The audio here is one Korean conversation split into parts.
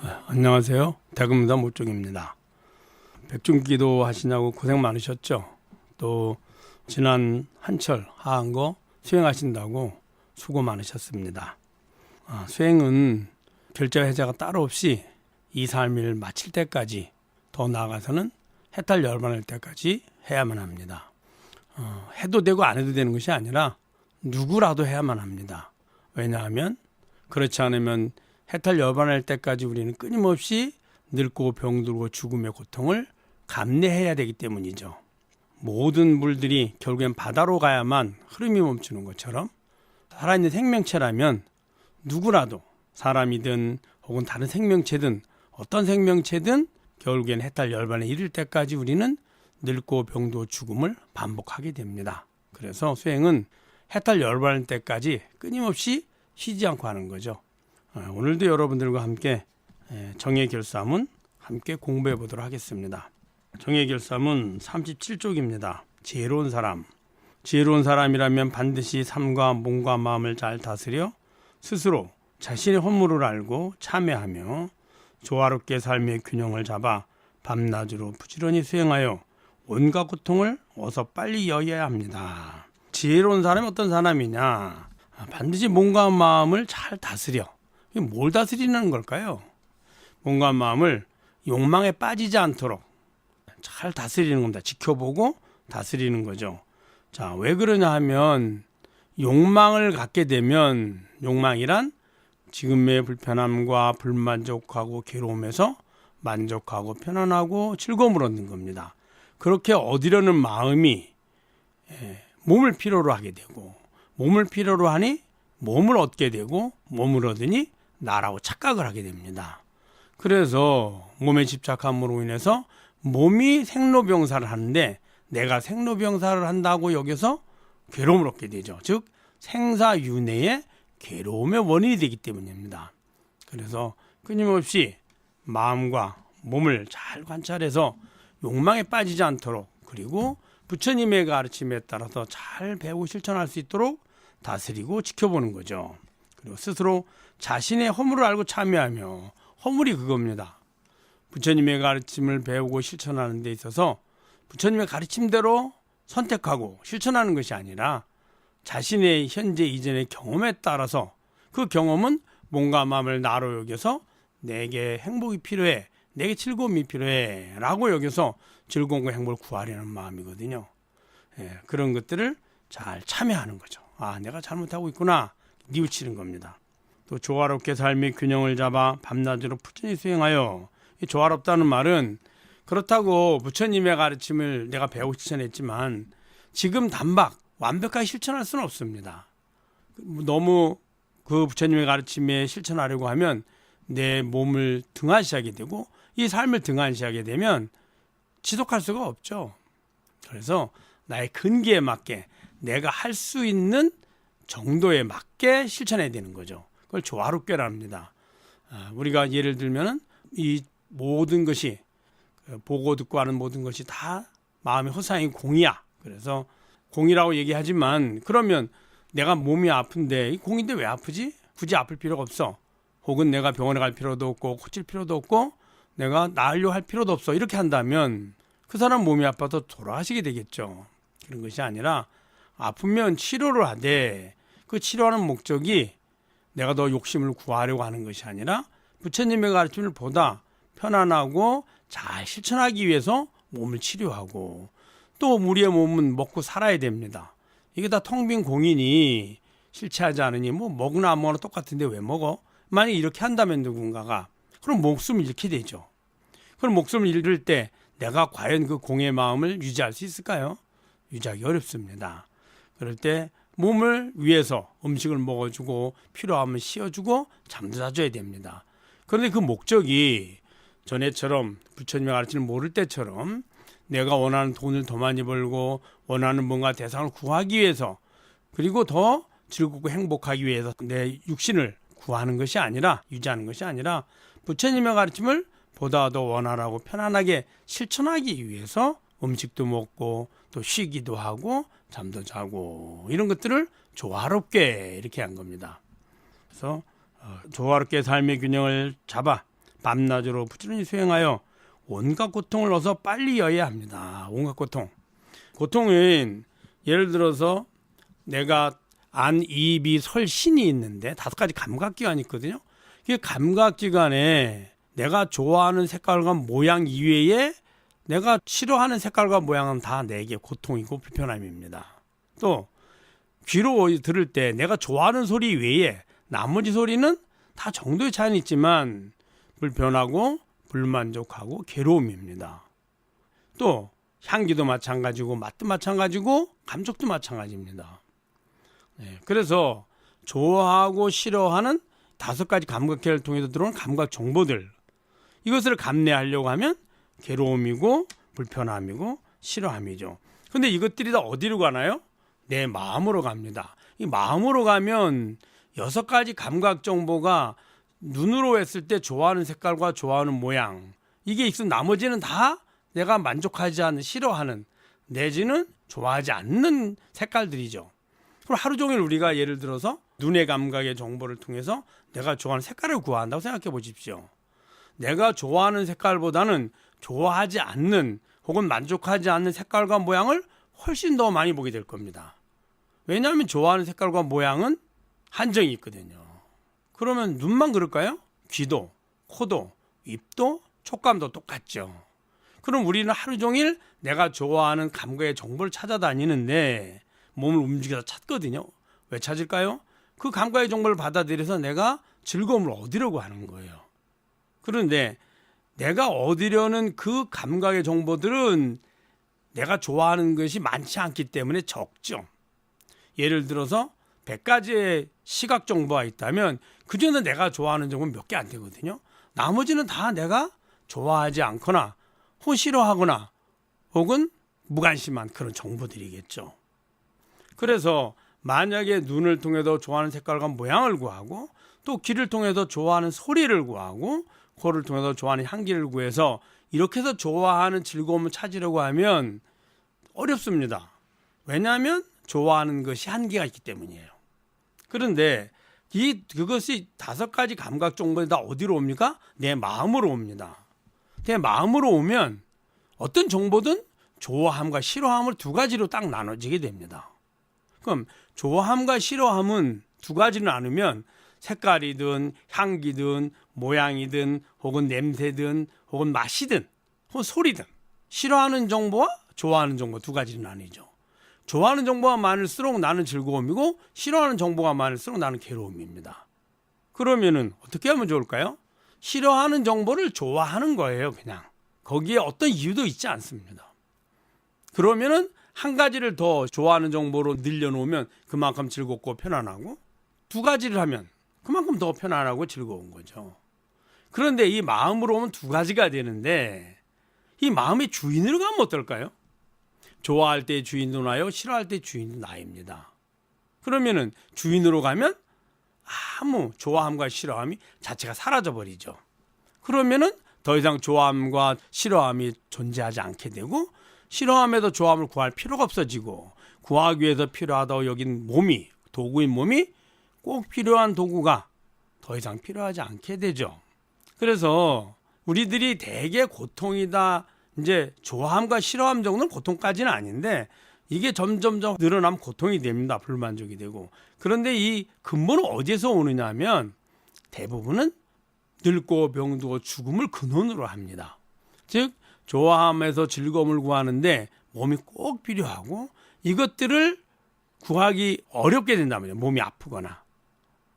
안녕하세요. 대금무다 모종입니다. 백중기도 하시냐고 고생 많으셨죠? 또 지난 한철 하한거 수행하신다고 수고 많으셨습니다. 수행은 결제 해제가 따로 없이 2, 3일 마칠 때까지, 더 나아가서는 해탈 열반할 때까지 해야만 합니다. 해도 되고 안 해도 되는 것이 아니라 누구라도 해야만 합니다. 왜냐하면 그렇지 않으면 해탈 열반할 때까지 우리는 끊임없이 늙고 병들고 죽음의 고통을 감내해야 되기 때문이죠. 모든 물들이 결국엔 바다로 가야만 흐름이 멈추는 것처럼 살아있는 생명체라면 누구라도, 사람이든 혹은 다른 생명체든 어떤 생명체든 결국엔 해탈 열반에 이를 때까지 우리는 늙고 병도 죽음을 반복하게 됩니다. 그래서 수행은 해탈 열반할 때까지 끊임없이 쉬지 않고 하는 거죠. 오늘도 여러분들과 함께 정예결사문 함께 공부해 보도록 하겠습니다. 정예결사문 37쪽입니다. 지혜로운 사람. 지혜로운 사람이라면 반드시 삶과 몸과 마음을 잘 다스려 스스로 자신의 허물을 알고 참회하며 조화롭게 삶의 균형을 잡아 밤낮으로 부지런히 수행하여 온갖 고통을 어서 빨리 여해야 합니다. 지혜로운 사람이 어떤 사람이냐? 반드시 몸과 마음을 잘 다스려. 이게 뭘 다스리는 걸까요? 몸과 마음을 욕망에 빠지지 않도록 잘 다스리는 겁니다. 지켜보고 다스리는 거죠. 자, 왜 그러냐 하면 욕망을 갖게 되면, 욕망이란 지금의 불편함과 불만족하고 괴로움에서 만족하고 편안하고 즐거움을 얻는 겁니다. 그렇게 얻으려는 마음이 몸을 필요로 하게 되고, 몸을 필요로 하니 몸을 얻게 되고, 몸을 얻으니 나라고 착각을 하게 됩니다. 그래서 몸에 집착함으로 인해서 몸이 생로병사를 하는데 내가 생로병사를 한다고 여기서 괴로움을 얻게 되죠. 즉 생사윤회의 괴로움의 원인이 되기 때문입니다. 그래서 끊임없이 마음과 몸을 잘 관찰해서 욕망에 빠지지 않도록, 그리고 부처님의 가르침에 따라서 잘 배우고 실천할 수 있도록 다스리고 지켜보는 거죠. 그리고 스스로 자신의 허물을 알고 참여하며, 허물이 그겁니다. 부처님의 가르침을 배우고 실천하는 데 있어서 부처님의 가르침대로 선택하고 실천하는 것이 아니라 자신의 현재 이전의 경험에 따라서 그 경험은 몸과 마음을 나로 여겨서 내게 행복이 필요해, 내게 즐거움이 필요해 라고 여겨서 즐거움과 행복을 구하려는 마음이거든요. 그런 것들을 잘 참여하는 거죠. 내가 잘못하고 있구나, 뉘우치는 겁니다. 또 조화롭게 삶의 균형을 잡아 밤낮으로 부지런히 수행하여, 이 조화롭다는 말은 그렇다고 부처님의 가르침을 내가 배우고 실천했지만 지금 단박 완벽하게 실천할 수는 없습니다. 너무 그 부처님의 가르침에 실천하려고 하면 내 몸을 등한시하게 되고, 이 삶을 등한시하게 되면 지속할 수가 없죠. 그래서 나의 근기에 맞게 내가 할 수 있는 정도에 맞게 실천해야 되는 거죠. 그걸 조화롭게라 합니다. 우리가 예를 들면은 이 모든 것이, 보고 듣고 하는 모든 것이 다 마음의 허상인 공이야. 그래서 공이라고 얘기하지만, 그러면 내가 몸이 아픈데, 이 공인데 왜 아프지? 굳이 아플 필요가 없어. 혹은 내가 병원에 갈 필요도 없고 고칠 필요도 없고 내가 나으려 할 필요도 없어, 이렇게 한다면 그 사람 몸이 아파서 돌아가시게 되겠죠. 그런 것이 아니라 아프면 치료를 하되, 그 치료하는 목적이 내가 더 욕심을 구하려고 하는 것이 아니라 부처님의 가르침을 보다 편안하고 잘 실천하기 위해서 몸을 치료하고, 또 우리의 몸은 먹고 살아야 됩니다. 이게 다 텅 빈 공이니 실체하지 않으니 뭐 먹으나 안 먹으나 똑같은데 왜 먹어? 만약 이렇게 한다면 누군가가, 그럼 목숨을 잃게 되죠. 그럼 목숨을 잃을 때 내가 과연 그 공의 마음을 유지할 수 있을까요? 유지하기 어렵습니다. 그럴 때 몸을 위해서 음식을 먹어주고 필요하면 씌워주고 잠도 자줘야 됩니다. 그런데 그 목적이 전에처럼 부처님의 가르침을 모를 때처럼 내가 원하는 돈을 더 많이 벌고 원하는 뭔가 대상을 구하기 위해서, 그리고 더 즐겁고 행복하기 위해서 내 육신을 구하는 것이 아니라, 유지하는 것이 아니라 부처님의 가르침을 보다 더 원활하고 편안하게 실천하기 위해서 음식도 먹고 또 쉬기도 하고 잠도 자고, 이런 것들을 조화롭게 이렇게 한 겁니다. 그래서 조화롭게 삶의 균형을 잡아 밤낮으로 부지런히 수행하여 온갖 고통을 얻어 빨리 여야 합니다. 온갖 고통. 고통은 예를 들어서 내가 안, 이, 비, 설, 신이 있는데 5가지 감각기관이 있거든요. 그 감각기관에 내가 좋아하는 색깔과 모양 이외에 내가 싫어하는 색깔과 모양은 다 내게 고통이고 불편함입니다. 또 귀로 들을 때 내가 좋아하는 소리 외에 나머지 소리는 다 정도의 차이는 있지만 불편하고 불만족하고 괴로움입니다. 또 향기도 마찬가지고 맛도 마찬가지고 감촉도 마찬가지입니다. 그래서 좋아하고 싫어하는 5가지 감각계를 통해서 들어온 감각 정보들, 이것을 감내하려고 하면 괴로움이고 불편함이고 싫어함이죠. 근데 이것들이 다 어디로 가나요? 내 마음으로 갑니다. 이 마음으로 가면 6가지 감각 정보가 눈으로 했을 때 좋아하는 색깔과 좋아하는 모양, 이게 있으면 나머지는 다 내가 만족하지 않는, 싫어하는, 내지는 좋아하지 않는 색깔들이죠. 그럼 하루 종일 우리가 예를 들어서 눈의 감각의 정보를 통해서 내가 좋아하는 색깔을 구한다고 생각해 보십시오. 내가 좋아하는 색깔보다는 좋아하지 않는 혹은 만족하지 않는 색깔과 모양을 훨씬 더 많이 보게 될 겁니다. 왜냐하면 좋아하는 색깔과 모양은 한정이 있거든요. 그러면 눈만 그럴까요? 귀도, 코도, 입도, 촉감도 똑같죠. 그럼 우리는 하루 종일 내가 좋아하는 감각의 정보를 찾아다니는데 몸을 움직여서 찾거든요. 왜 찾을까요? 그 감각의 정보를 받아들여서 내가 즐거움을 얻으려고 하는 거예요. 그런데 내가 얻으려는 그 감각의 정보들은 내가 좋아하는 것이 많지 않기 때문에 적죠. 예를 들어서 100가지의 시각 정보가 있다면 그중에서 내가 좋아하는 정보는 몇 개 안 되거든요. 나머지는 다 내가 좋아하지 않거나 혹은 싫어하거나 혹은 무관심한 그런 정보들이겠죠. 그래서 만약에 눈을 통해서 좋아하는 색깔과 모양을 구하고 또 귀를 통해서 좋아하는 소리를 구하고 코를 통해서 좋아하는 향기를 구해서 이렇게 해서 좋아하는 즐거움을 찾으려고 하면 어렵습니다. 왜냐하면 좋아하는 것이 한계가 있기 때문이에요. 그런데 그것이 5가지 감각 정보에 다 어디로 옵니까? 내 마음으로 옵니다. 내 마음으로 오면 어떤 정보든 좋아함과 싫어함을 2가지로 딱 나눠지게 됩니다. 그럼 좋아함과 싫어함은 2가지를 나누면 색깔이든 향기든 모양이든 혹은 냄새든 혹은 맛이든 혹은 소리든 싫어하는 정보와 좋아하는 정보 2가지를 나뉘죠. 좋아하는 정보가 많을수록 나는 즐거움이고 싫어하는 정보가 많을수록 나는 괴로움입니다. 그러면은 어떻게 하면 좋을까요? 싫어하는 정보를 좋아하는 거예요. 그냥 거기에 어떤 이유도 있지 않습니다. 그러면은 한 가지를 더 좋아하는 정보로 늘려놓으면 그만큼 즐겁고 편안하고 2가지를 하면 그만큼 더 편안하고 즐거운 거죠. 그런데 이 마음으로 오면 2가지가 되는데 이 마음의 주인으로 가면 어떨까요? 좋아할 때 주인도 나요, 싫어할 때 주인도 나입니다. 그러면은 주인으로 가면 아무 좋아함과 싫어함이 자체가 사라져 버리죠. 그러면은 더 이상 좋아함과 싫어함이 존재하지 않게 되고 싫어함에도 좋아함을 구할 필요가 없어지고 구하기 위해서 필요하다고 여긴 몸이, 도구인 몸이 꼭 필요한 도구가 더 이상 필요하지 않게 되죠. 그래서 우리들이 대개 고통이다, 이제 좋아함과 싫어함 정도는 고통까지는 아닌데 이게 점점점 늘어나면 고통이 됩니다. 불만족이 되고. 그런데 이 근본은 어디에서 오느냐 하면 대부분은 늙고 병들고 죽음을 근원으로 합니다. 즉 좋아함에서 즐거움을 구하는데 몸이 꼭 필요하고 이것들을 구하기 어렵게 된다면요. 몸이 아프거나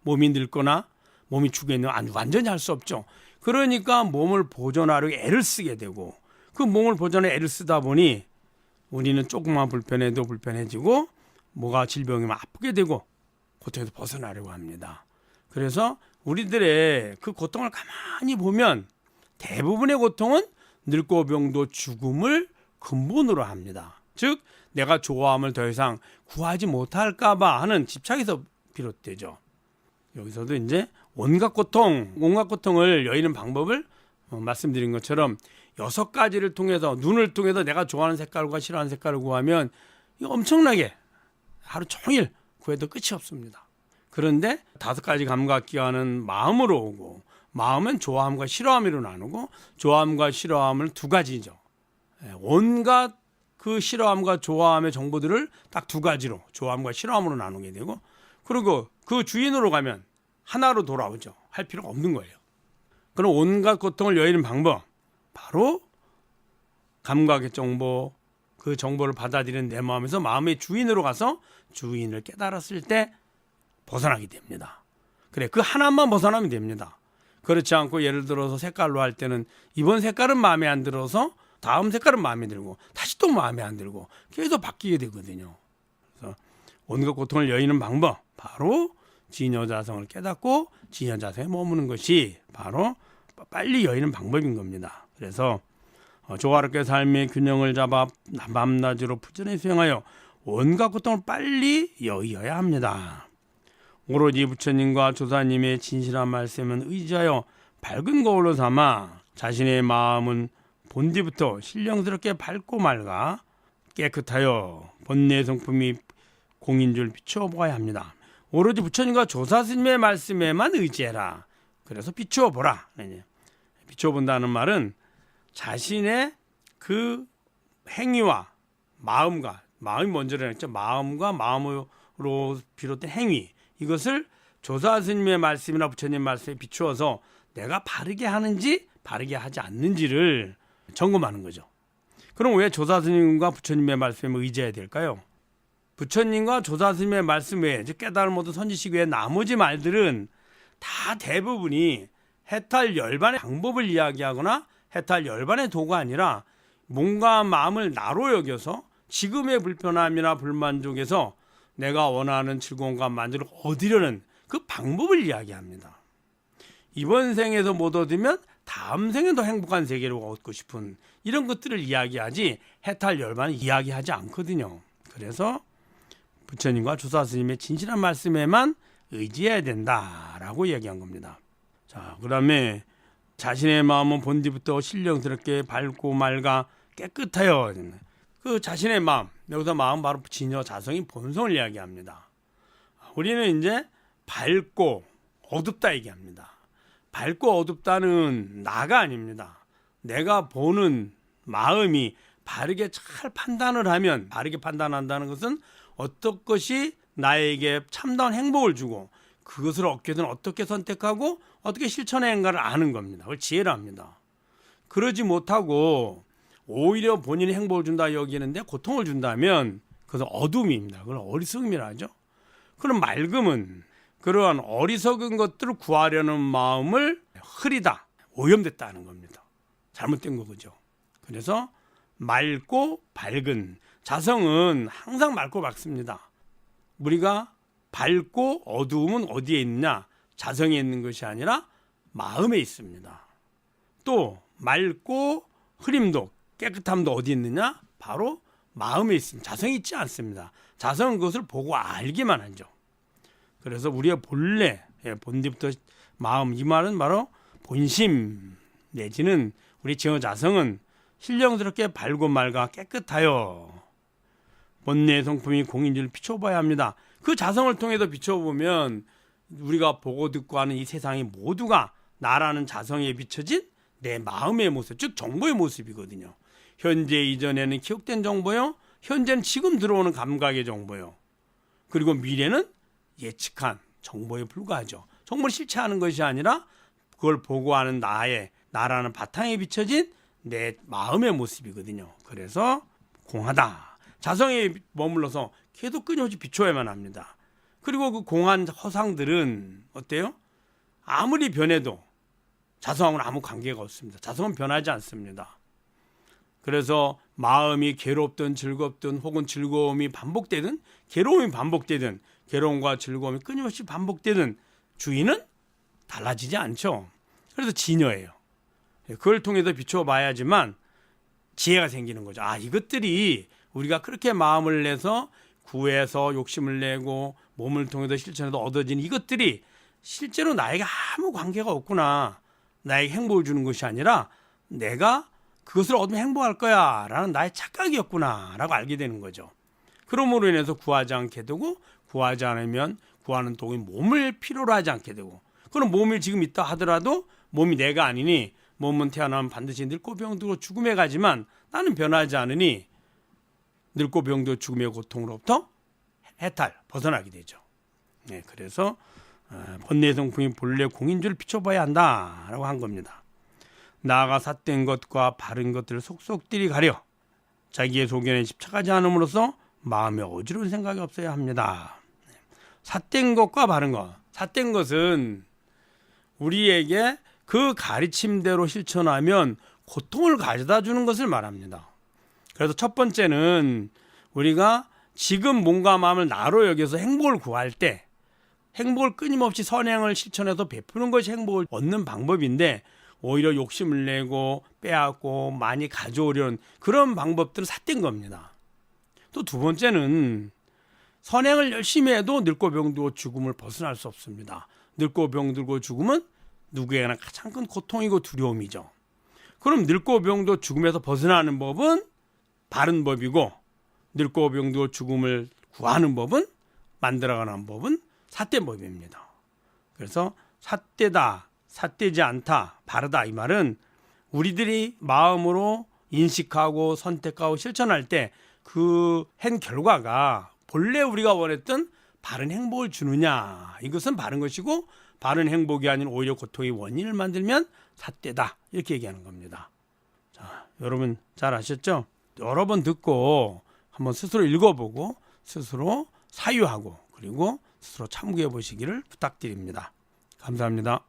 몸이 늙거나 몸이 죽겠네요. 완전히 할 수 없죠. 그러니까 몸을 보존하려고 애를 쓰게 되고 그 몸을 보존해 애를 쓰다 보니 우리는 조금만 불편해도 불편해지고 뭐가 질병이면 아프게 되고 고통에서 벗어나려고 합니다. 그래서 우리들의 그 고통을 가만히 보면 대부분의 고통은 늙고 병도 죽음을 근본으로 합니다. 즉 내가 좋아함을 더 이상 구하지 못할까 봐 하는 집착에서 비롯되죠. 여기서도 이제 온갖 고통을 여의는 방법을 말씀드린 것처럼 6가지를 통해서 눈을 통해서 내가 좋아하는 색깔과 싫어하는 색깔을 구하면 엄청나게 하루 종일 구해도 끝이 없습니다. 그런데 5가지 감각기관은 마음으로 오고 마음은 좋아함과 싫어함으로 나누고 좋아함과 싫어함을 두 가지죠. 온갖 그 싫어함과 좋아함의 정보들을 딱 두 가지로 좋아함과 싫어함으로 나누게 되고 그리고 그 주인으로 가면 하나로 돌아오죠. 할 필요가 없는 거예요. 그럼 온갖 고통을 여의는 방법 바로 감각의 정보 그 정보를 받아들이는 내 마음에서 마음의 주인으로 가서 주인을 깨달았을 때 벗어나게 됩니다. 그래 그 하나만 벗어나면 됩니다. 그렇지 않고 예를 들어서 색깔로 할 때는 이번 색깔은 마음에 안 들어서 다음 색깔은 마음에 들고 다시 또 마음에 안 들고 계속 바뀌게 되거든요. 그래서 온갖 고통을 여의는 방법 바로 진여자성을 깨닫고 진여자성에 머무는 것이 바로 빨리 여의는 방법인 겁니다. 그래서 조화롭게 삶의 균형을 잡아 밤낮으로 부지런히 수행하여 온갖 고통을 빨리 여의어야 합니다. 오로지 부처님과 조사님의 진실한 말씀은 의지하여 밝은 거울로 삼아 자신의 마음은 본디부터 신령스럽게 밝고 맑아 깨끗하여 본래 성품이 공인 줄 비추어 보아야 합니다. 오로지 부처님과 조사 스님의 말씀에만 의지해라. 그래서 비추어 보라. 비추어 본다는 말은 자신의 그 행위와 마음이 먼저라했죠. 마음과 마음으로 비롯된 행위 이것을 조사 스님의 말씀이나 부처님 말씀에 비추어서 내가 바르게 하는지 바르게 하지 않는지를 점검하는 거죠. 그럼 왜 조사 스님과 부처님의 말씀에 의지해야 될까요? 부처님과 조사 스님의 말씀 외에 즉 깨달음 모두 선지식 외에 나머지 말들은 다 대부분이 해탈 열반의 방법을 이야기하거나 해탈 열반의 도가 아니라 몸과 마음을 나로 여겨서 지금의 불편함이나 불만족에서 내가 원하는 즐거움과 만족을 얻으려는 그 방법을 이야기합니다. 이번 생에서 못 얻으면 다음 생에 더 행복한 세계를 얻고 싶은 이런 것들을 이야기하지 해탈 열반은 이야기하지 않거든요. 그래서 부처님과 조사 스님의 진실한 말씀에만 의지해야 된다라고 이야기한 겁니다. 자, 그다음에 자신의 마음은 본디부터 신령스럽게 밝고 맑아 깨끗하여 그 자신의 마음 여기서 마음 바로 진여 자성인 본성을 이야기합니다. 우리는 이제 밝고 어둡다 얘기합니다. 밝고 어둡다는 나가 아닙니다. 내가 보는 마음이 바르게 잘 판단을 하면 바르게 판단한다는 것은 어떤 것이 나에게 참다운 행복을 주고 그것을 얻게 되면 어떻게 선택하고 어떻게 실천해야 하는가를 아는 겁니다. 그걸 지혜라 합니다. 그러지 못하고 오히려 본인이 행복을 준다 여기는데 고통을 준다면 그것은 어둠입니다. 그걸 어리석음이라 하죠. 그럼 맑음은 그러한 어리석은 것들을 구하려는 마음을 흐리다, 오염됐다는 겁니다. 잘못된 거죠. 그래서 맑고 밝은 자성은 항상 맑고 밝습니다. 우리가 밝고 어두움은 어디에 있느냐? 자성에 있는 것이 아니라 마음에 있습니다. 또 맑고 흐림도 깨끗함도 어디 있느냐? 바로 마음에 있습니다. 자성이 있지 않습니다. 자성은 그것을 보고 알기만 하죠. 그래서 우리의 본래, 본디부터 마음, 이 말은 바로 본심 내지는 우리 진여 자성은 신령스럽게 밝고 맑아 깨끗하여 본래의 성품이 공인지를 비춰봐야 합니다. 그 자성을 통해서 비춰보면 우리가 보고 듣고 하는 이 세상이 모두가 나라는 자성에 비춰진 내 마음의 모습, 즉 정보의 모습이거든요. 현재 이전에는 기억된 정보요, 현재는 지금 들어오는 감각의 정보요, 그리고 미래는 예측한 정보에 불과하죠. 정보를 실체하는 것이 아니라 그걸 보고하는 나라는 바탕에 비춰진 내 마음의 모습이거든요. 그래서 공하다. 자성에 머물러서 계속 끊임없이 비춰야만 합니다. 그리고 그 공한 허상들은 어때요? 아무리 변해도 자성하고는 아무 관계가 없습니다. 자성은 변하지 않습니다. 그래서 마음이 괴롭든 즐겁든 혹은 즐거움이 반복되든 괴로움이 반복되든 괴로움과 즐거움이 끊임없이 반복되든 주인은 달라지지 않죠. 그래서 진여예요. 그걸 통해서 비춰봐야지만 지혜가 생기는 거죠. 아, 이것들이 우리가 그렇게 마음을 내서 구해서 욕심을 내고 몸을 통해서 실천해서 얻어진 이것들이 실제로 나에게 아무 관계가 없구나. 나에게 행복을 주는 것이 아니라 내가 그것을 얻으면 행복할 거야 라는 나의 착각이었구나 라고 알게 되는 거죠. 그러므로 인해서 구하지 않게 되고 구하지 않으면 구하는 도구인 몸을 필요로 하지 않게 되고 그럼 몸이 지금 있다 하더라도 몸이 내가 아니니 몸은 태어나면 반드시 늙고 병들고 죽음에 가지만 나는 변하지 않으니 늙고 병들고 죽음의 고통으로부터 해탈 벗어나게 되죠. 네, 그래서 번뇌의 성품이 본래 공인줄을 비춰봐야 한다라고 한 겁니다. 나아가 삿된 것과 바른 것들을 속속들이 가려 자기의 소견에 집착하지 않음으로써 마음에 어지러운 생각이 없어야 합니다. 삿된 것과 바른 것. 삿된 것은 우리에게 그 가르침대로 실천하면 고통을 가져다 주는 것을 말합니다. 그래서 첫 번째는 우리가 지금 몸과 마음을 나로 여겨서 행복을 구할 때 행복을 끊임없이 선행을 실천해서 베푸는 것이 행복을 얻는 방법인데 오히려 욕심을 내고 빼앗고 많이 가져오려는 그런 방법들은 삿된 겁니다. 또 두 번째는 선행을 열심히 해도 늙고 병들고 죽음을 벗어날 수 없습니다. 늙고 병들고 죽음은 누구에게나 가장 큰 고통이고 두려움이죠. 그럼 늙고 병들고 죽음에서 벗어나는 법은 바른 법이고 늙고 병들고 죽음을 구하는 법은 만들어가는 법은 삿된 법입니다. 그래서 삿되다, 삿되지 않다, 바르다 이 말은 우리들이 마음으로 인식하고 선택하고 실천할 때 그 한 결과가 본래 우리가 원했던 바른 행복을 주느냐 이것은 바른 것이고 바른 행복이 아닌 오히려 고통의 원인을 만들면 삿되다 이렇게 얘기하는 겁니다. 자, 여러분 잘 아셨죠? 여러 번 듣고 한번 스스로 읽어보고 스스로 사유하고 그리고 스스로 참고해 보시기를 부탁드립니다. 감사합니다.